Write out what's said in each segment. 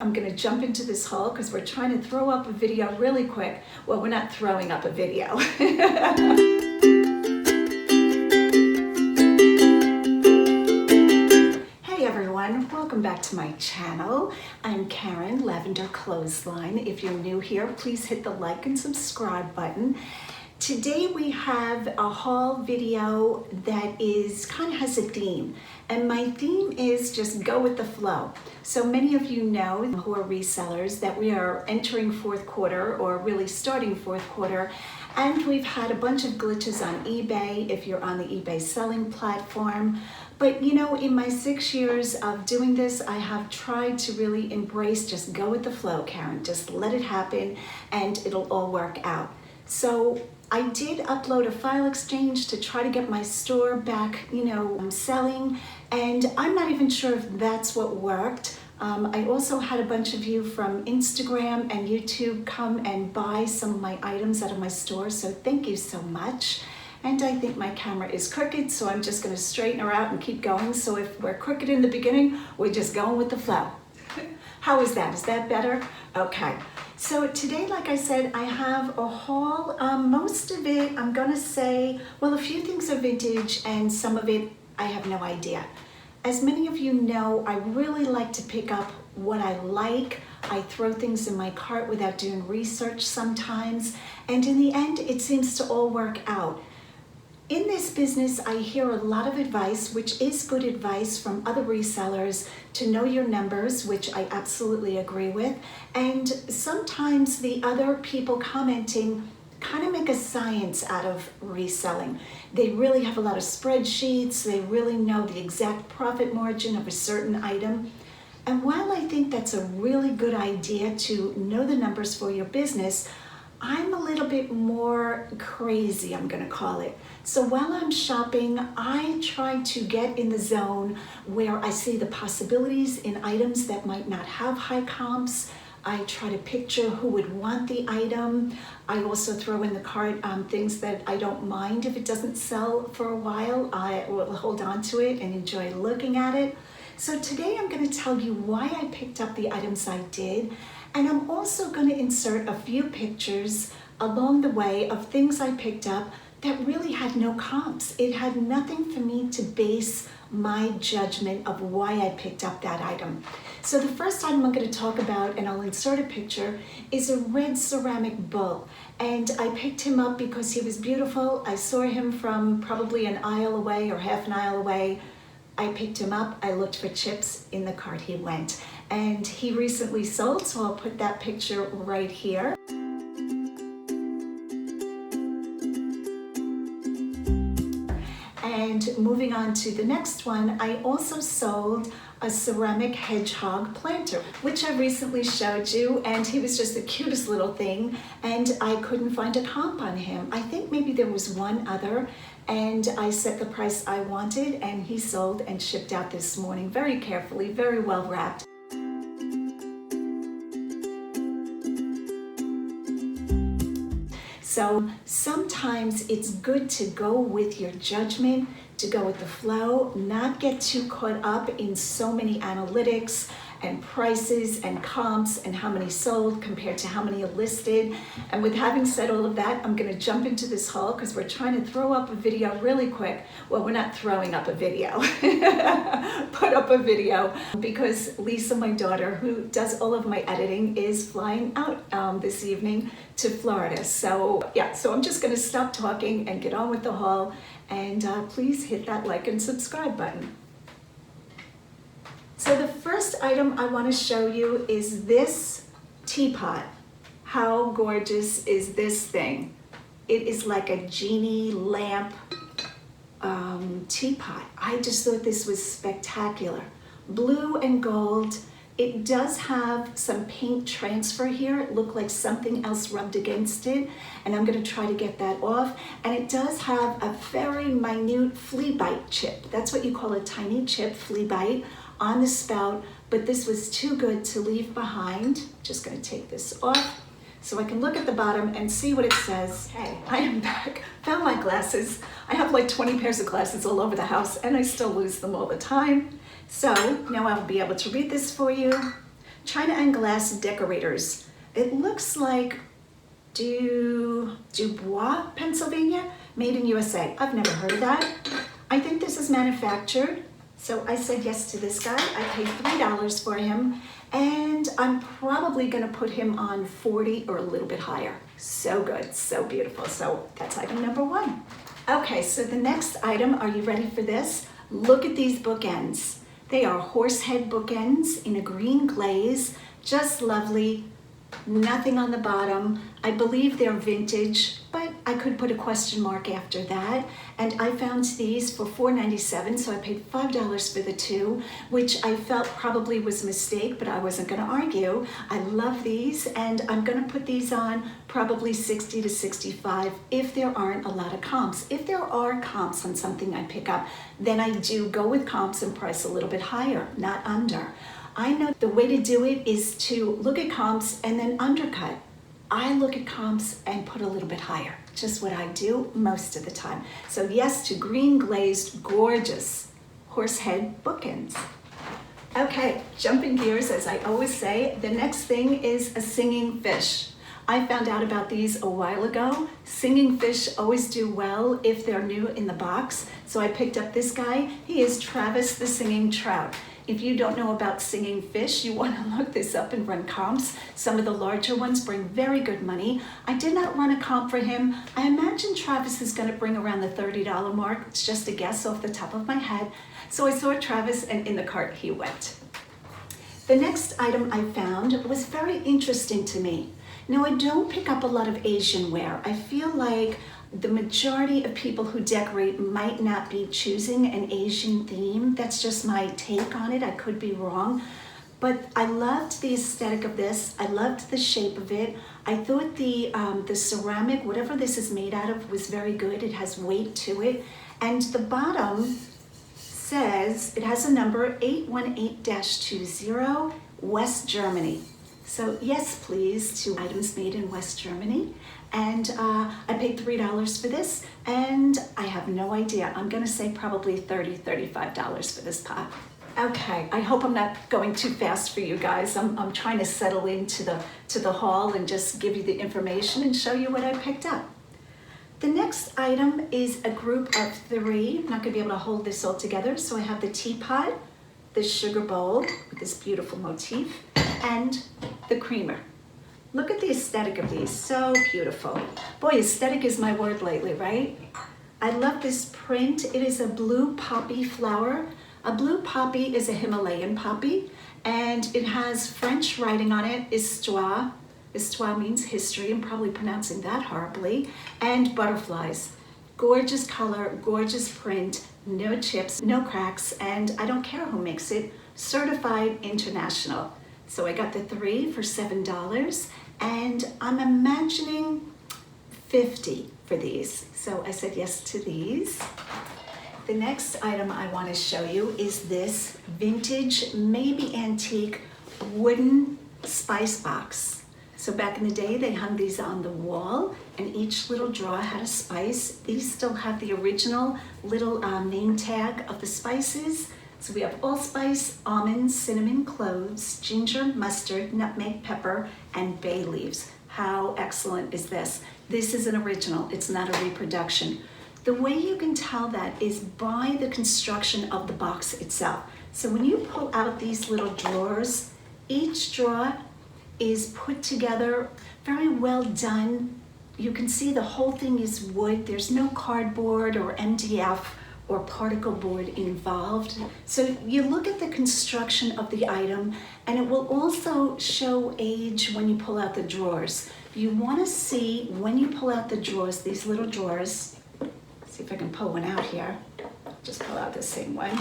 I'm gonna jump into this haul because we're trying to throw up a video really quick. Well, we're not throwing up a video. Hey everyone, welcome back to my channel. I'm Karen, Lavender Clothesline. If you're new here, please hit the like and subscribe button. Today we have a haul video that kind of has a theme, and my theme is just go with the flow. So many of you know who are resellers that we are entering fourth quarter, or really starting fourth quarter, and we've had a bunch of glitches on eBay if you're on the eBay selling platform. But you know, in my 6 years of doing this, I have tried to really embrace just go with the flow, Karen. Just let it happen and it'll all work out. So I did upload a file exchange to try to get my store back, selling, and I'm not even sure if that's what worked. I also had a bunch of you from Instagram and YouTube come and buy some of my items out of my store, so thank you so much. And I think my camera is crooked, so I'm just going to straighten her out and keep going. So if we're crooked in the beginning, we're just going with the flow. How is that? Is that better? Okay. So today, like I said, I have a haul. Most of it, I'm gonna say, well, a few things are vintage and some of it, I have no idea. As many of you know, I really like to pick up what I like. I throw things in my cart without doing research sometimes. And in the end, it seems to all work out. In this business, I hear a lot of advice, which is good advice from other resellers, to know your numbers, which I absolutely agree with. And sometimes the other people commenting kind of make a science out of reselling. They really have a lot of spreadsheets. They really know the exact profit margin of a certain item. And while I think that's a really good idea to know the numbers for your business, I'm a little bit more crazy, I'm gonna call it. So while I'm shopping, I try to get in the zone where I see the possibilities in items that might not have high comps. I try to picture who would want the item. I also throw in the cart things that I don't mind if it doesn't sell for a while. I will hold on to it and enjoy looking at it. So today I'm gonna tell you why I picked up the items I did. And I'm also going to insert a few pictures along the way of things I picked up that really had no comps. It had nothing for me to base my judgment of why I picked up that item. So the first item I'm going to talk about, and I'll insert a picture, is a red ceramic bull. And I picked him up because he was beautiful. I saw him from probably an aisle away or half an aisle away. I picked him up, I looked for chips, in the cart he went. And he recently sold, so I'll put that picture right here. And moving on to the next one, I also sold a ceramic hedgehog planter, which I recently showed you, and he was just the cutest little thing, and I couldn't find a comp on him. I think maybe there was one other, and I set the price I wanted, and he sold and shipped out this morning very carefully, very well wrapped. So sometimes it's good to go with your judgment, to go with the flow, not get too caught up in so many analytics and prices and comps and how many sold compared to how many are listed. And with having said all of that, I'm gonna jump into this haul because we're trying to throw up a video really quick. Well, we're not throwing up a video, put up a video, because Lisa, my daughter, who does all of my editing, is flying out this evening to Florida. So yeah, so I'm just gonna stop talking and get on with the haul, and please hit that like and subscribe button. So the first item I want to show you is this teapot. How gorgeous is this thing? It is like a genie lamp teapot. I just thought this was spectacular. Blue and gold. It does have some paint transfer here. It looked like something else rubbed against it, and I'm going to try to get that off. And it does have a very minute flea bite chip. That's what you call a tiny chip, flea bite, on the spout, but this was too good to leave behind. Just going to take this off so I can look at the bottom and see what it says. Hey, I am back. Found my glasses. I have like 20 pairs of glasses all over the house, and I still lose them all the time. So now I'll be able to read this for you. China and glass decorators. It looks like Dubois, Pennsylvania, made in USA. I've never heard of that. I think this is manufactured. So I said yes to this guy. I paid $3 for him, and I'm probably gonna put him on 40 or a little bit higher. So good, so beautiful. So that's item number 1. Okay, so the next item, are you ready for this? Look at these bookends. They are horsehead bookends in a green glaze, just lovely. Nothing on the bottom. I believe they're vintage, but I could put a question mark after that. And I found these for $4.97, so I paid $5 for the 2, which I felt probably was a mistake, but I wasn't gonna argue. I love these, and I'm gonna put these on probably 60 to 65 if there aren't a lot of comps. If there are comps on something I pick up, then I do go with comps and price a little bit higher, not under. I know the way to do it is to look at comps and then undercut. I look at comps and put a little bit higher. Just what I do most of the time. So yes to green glazed, gorgeous horsehead bookends. Okay, jumping gears, as I always say, the next thing is a singing fish. I found out about these a while ago. Singing fish always do well if they're new in the box. So I picked up this guy. He is Travis the Singing Trout. If you don't know about singing fish, you want to look this up and run comps. Some of the larger ones bring very good money. I did not run a comp for him. I imagine Travis is going to bring around the $30 mark. It's just a guess off the top of my head. So I saw Travis, and in the cart he went. The next item I found was very interesting to me. Now, I don't pick up a lot of Asian wear. I feel like the majority of people who decorate might not be choosing an Asian theme. That's just my take on it. I could be wrong. But I loved the aesthetic of this. I loved the shape of it. I thought the ceramic, whatever this is made out of, was very good. It has weight to it. And the bottom says, it has a number 818-20, West Germany. So yes, please, to items made in West Germany. And I paid $3 for this, and I have no idea. I'm gonna say probably $30, $35 for this pot. Okay, I hope I'm not going too fast for you guys. I'm trying to settle into the haul and just give you the information and show you what I picked up. The next item is a group of 3. I'm not gonna be able to hold this all together. So I have the teapot, the sugar bowl with this beautiful motif, and the creamer. Look at the aesthetic of these, so beautiful. Boy, aesthetic is my word lately, right? I love this print. It is a blue poppy flower. A blue poppy is a Himalayan poppy, and it has French writing on it, histoire. Histoire means history, I'm probably pronouncing that horribly, and butterflies. Gorgeous color, gorgeous print, no chips, no cracks, and I don't care who makes it, certified international. So I got the 3 for $7, and I'm imagining 50 for these. So I said yes to these. The next item I want to show you is this vintage, maybe antique, wooden spice box. So back in the day, they hung these on the wall, and each little drawer had a spice. These still have the original little name tag of the spices. So we have allspice, almonds, cinnamon, cloves, ginger, mustard, nutmeg, pepper, and bay leaves. How excellent is this? This is an original, it's not a reproduction. The way you can tell that is by the construction of the box itself. So when you pull out these little drawers, each drawer is put together, very well done. You can see the whole thing is wood. There's no cardboard or MDF or particle board involved. So you look at the construction of the item, and it will also show age when you pull out the drawers. You want to see when you pull out the drawers, these little drawers, see if I can pull one out here, just pull out the same one,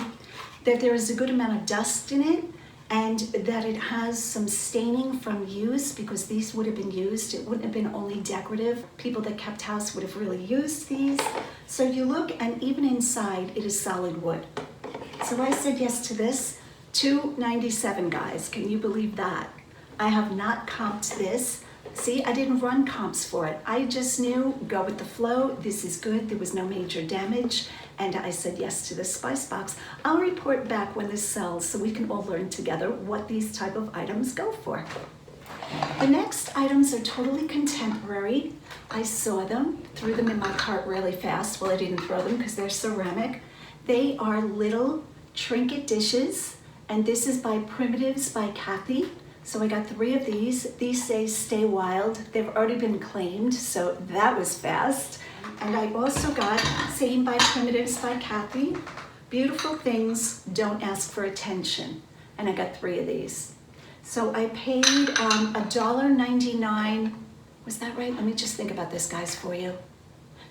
that there is a good amount of dust in it, and that it has some staining from use, because these would have been used. It wouldn't have been only decorative. People that kept house would have really used these. So you look, and even inside, it is solid wood. So I said yes to this. $2.97, guys. Can you believe that? I have not comped this. See, I didn't run comps for it. I just knew, go with the flow. This is good. There was no major damage. And I said yes to the spice box. I'll report back when this sells so we can all learn together what these type of items go for. The next items are totally contemporary. I saw them, threw them in my cart really fast. Well, I didn't throw them because they're ceramic. They are little Trinket Dishes, and this is by Primitives by Kathy. So I got 3 of these. These say Stay Wild. They've already been claimed, so that was fast. And I also got, same by Primitives by Kathy, Beautiful Things Don't Ask for Attention. And I got 3 of these. So I paid $1.99. Was that right? Let me just think about this, guys, for you.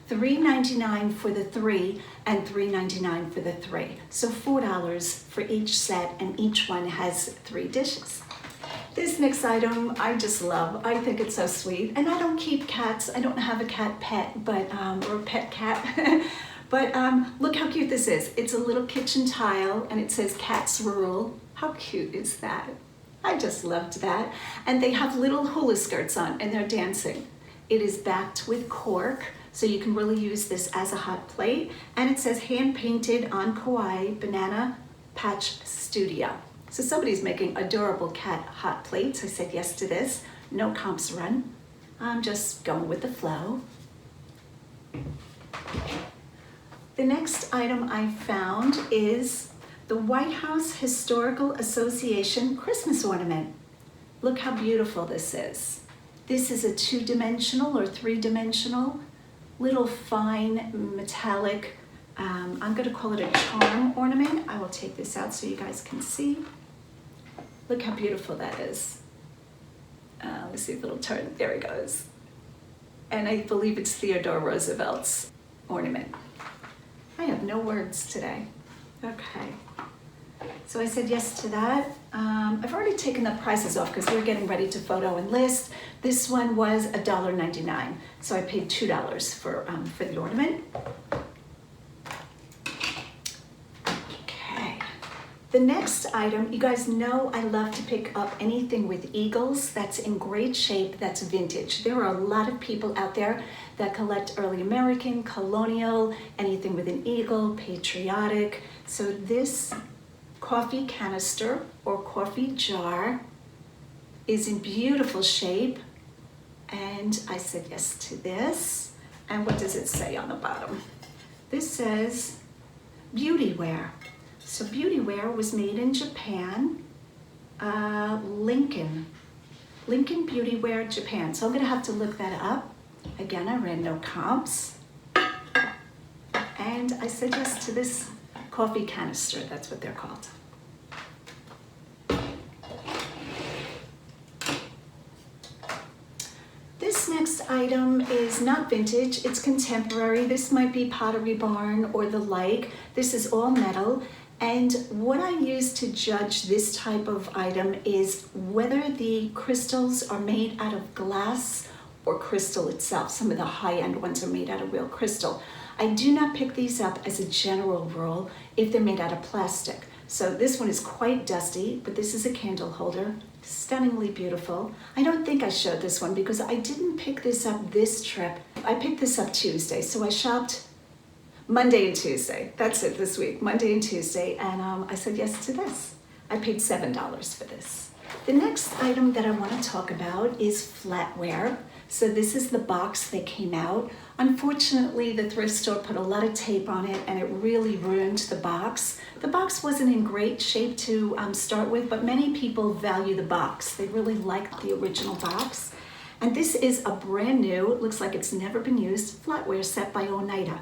$3.99 for the 3 and $3.99 for the 3. So $4 for each set, and each one has 3 dishes. This next item I just love. I think it's so sweet. And I don't keep cats. I don't have a cat pet, but or a pet cat. But look how cute this is. It's a little kitchen tile, and it says Cats Rule. How cute is that? I just loved that. And they have little hula skirts on, and they're dancing. It is backed with cork, so you can really use this as a hot plate. And it says hand painted on Kauai Banana Patch Studio. So somebody's making adorable cat hot plates. I said yes to this. No comps run. I'm just going with the flow. The next item I found is the White House Historical Association Christmas ornament. Look how beautiful this is. This is a 2-dimensional or 3-dimensional little fine metallic, I'm going to call it a charm ornament. I will take this out so you guys can see. Look how beautiful that is. Let's see if it'll turn. There it goes. And I believe it's Theodore Roosevelt's ornament. I have no words today. Okay. So I said yes to that. I've already taken the prices off because we're getting ready to photo and list. This one was $1.99. So I paid $2 for the ornament. The next item, you guys know I love to pick up anything with eagles that's in great shape, that's vintage. There are a lot of people out there that collect early American, colonial, anything with an eagle, patriotic. So this coffee canister or coffee jar is in beautiful shape. And I said yes to this. And what does it say on the bottom? This says beauty wear. So beauty wear was made in Japan, Lincoln Beauty Wear, Japan. So I'm gonna have to look that up. Again, I ran no comps. And I said yes to this coffee canister, that's what they're called. This next item is not vintage, it's contemporary. This might be Pottery Barn or the like. This is all metal. And what I use to judge this type of item is whether the crystals are made out of glass or crystal itself. Some of the high-end ones are made out of real crystal. I do not pick these up as a general rule if they're made out of plastic. So this one is quite dusty, but this is a candle holder. Stunningly beautiful. I don't think I showed this one because I didn't pick this up this trip. I picked this up Tuesday, so I shopped Monday and Tuesday. That's it this week, Monday and Tuesday, and I said yes to this. I paid $7 for this. The next item that I want to talk about is flatware. So this is the box that came out. Unfortunately, the thrift store put a lot of tape on it and it really ruined the box. The box wasn't in great shape to start with, but many people value the box. They really like the original box. And this is a brand new, it looks like it's never been used, flatware set by Oneida.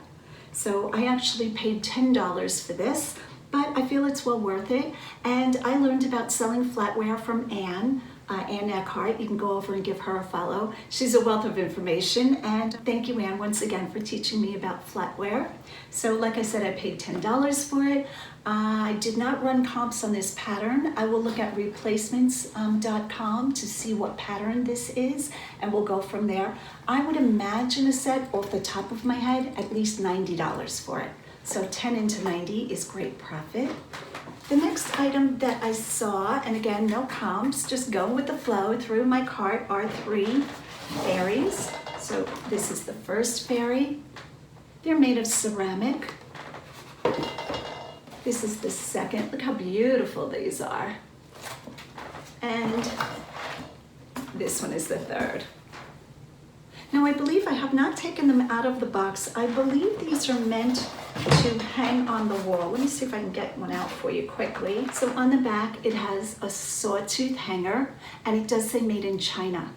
So I actually paid $10 for this, but I feel it's well worth it. And I learned about selling flatware from Anne Eckhart. You can go over and give her a follow. She's a wealth of information. And thank you, Anne, once again for teaching me about flatware. So like I said, I paid $10 for it. I did not run comps on this pattern. I will look at replacements.com to see what pattern this is, and we'll go from there. I would imagine a set off the top of my head, at least $90 for it. So 10 into 90 is great profit. The next item that I saw, and again, no comps, just go with the flow through my cart, are 3 fairies. So this is the first fairy. They're made of ceramic. This is the second. Look how beautiful these are. And this one is the third. Now I believe I have not taken them out of the box. I believe these are meant to hang on the wall. Let me see if I can get one out for you quickly. So on the back it has a sawtooth hanger, and it does say made in China.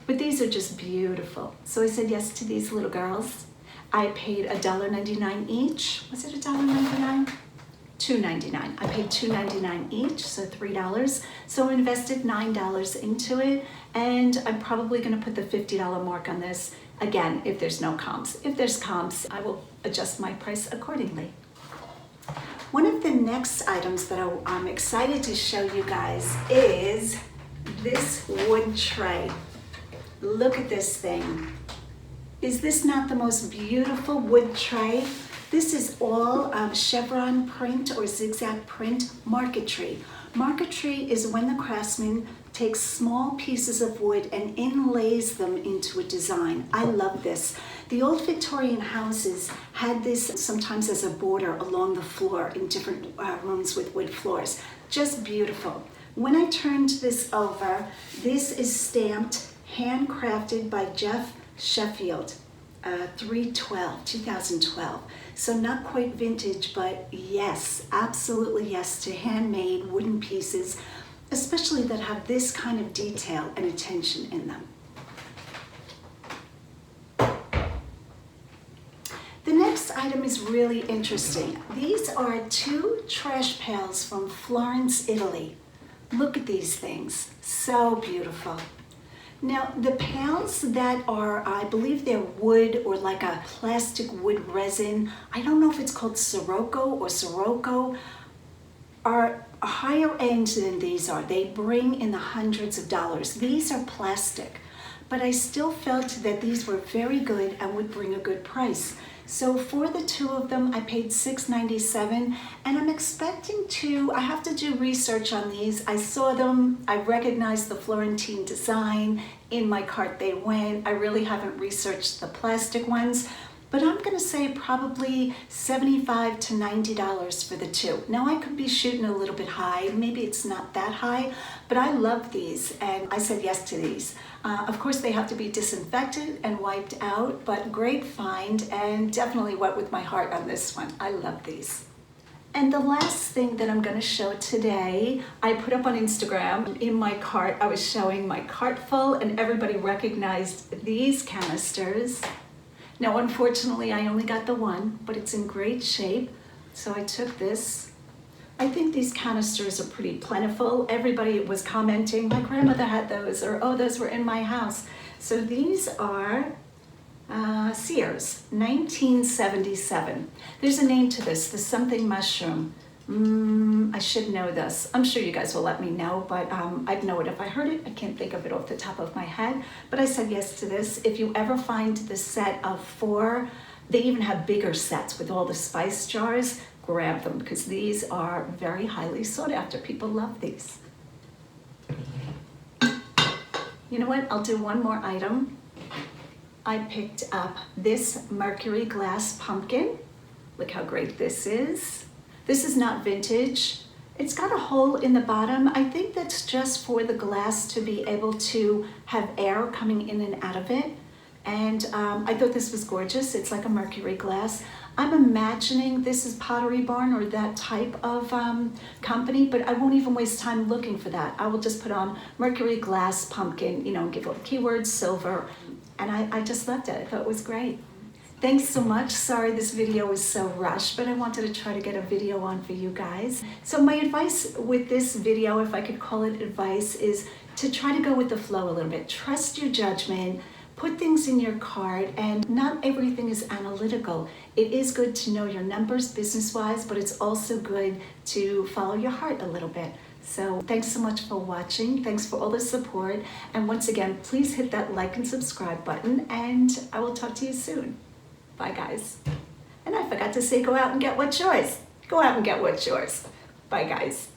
But these are just beautiful. So I said yes to these little girls. I paid $1.99 each. Was it $1.99? $2.99. I paid $2.99 each, so $3. So I invested $9 into it, and I'm probably going to put the $50 mark on this. Again, if there's no comps. If there's comps, I will adjust my price accordingly. One of the next items that I'm excited to show you guys is this wood tray. Look at this thing. Is this not the most beautiful wood tray? This is all chevron print or zigzag print marquetry. Marquetry is when the craftsman takes small pieces of wood and inlays them into a design. I love this. The old Victorian houses had this sometimes as a border along the floor in different rooms with wood floors. Just beautiful. When I turned this over, this is stamped, handcrafted by Jeff Sheffield. 2012. So not quite vintage, but yes, absolutely yes to handmade wooden pieces, especially that have this kind of detail and attention in them. The next item is really interesting. These are 2 trash pails from Florence, Italy. Look at these things, so beautiful. Now, the pails that are, I believe they're wood or like a plastic wood resin, I don't know if it's called Sirocco, are higher end than these are. They bring in the hundreds of dollars. These are plastic, but I still felt that these were very good and would bring a good price. So for the 2 of them, I paid $6.97, and I'm expecting to, I have to do research on these. I saw them, I recognized the Florentine design, in my cart they went. I really haven't researched the plastic ones, but I'm gonna say probably $75 to $90 for the 2. Now I could be shooting a little bit high, maybe it's not that high, but I love these and I said yes to these. Of course they have to be disinfected and wiped out, but great find, and definitely went with my heart on this one. I love these. And the last thing that I'm going to show today, I put up on Instagram in my cart. I was showing my cart full and everybody recognized these canisters. Now, unfortunately, I only got the one, but it's in great shape. So I took this. I think these canisters are pretty plentiful. Everybody was commenting, my grandmother had those, or oh, those were in my house. So these are Sears, 1977. There's a name to this, the something mushroom. I should know this. I'm sure you guys will let me know, but I'd know it if I heard it. I can't think of it off the top of my head, but I said yes to this. If you ever find the set of 4, they even have bigger sets with all the spice jars, grab them because these are very highly sought after. People love these. You know what? I'll do one more item. I picked up this mercury glass pumpkin. Look how great this is. This is not vintage. It's got a hole in the bottom. I think that's just for the glass to be able to have air coming in and out of it. And I thought this was gorgeous. It's like a mercury glass. I'm imagining this is Pottery Barn or that type of company, but I won't even waste time looking for that. I will just put on mercury glass pumpkin, you know, give all the keywords, silver, and I just loved it. I thought it was great. Thanks so much. Sorry this video was so rushed, but I wanted to try to get a video on for you guys. So my advice with this video, if I could call it advice, is to try to go with the flow a little bit. Trust your judgment. Put things in your cart, and not everything is analytical. It is good to know your numbers business-wise, but it's also good to follow your heart a little bit. So thanks so much for watching. Thanks for all the support. And once again, please hit that like and subscribe button, and I will talk to you soon. Bye, guys. And I forgot to say, go out and get what's yours. Go out and get what's yours. Bye, guys.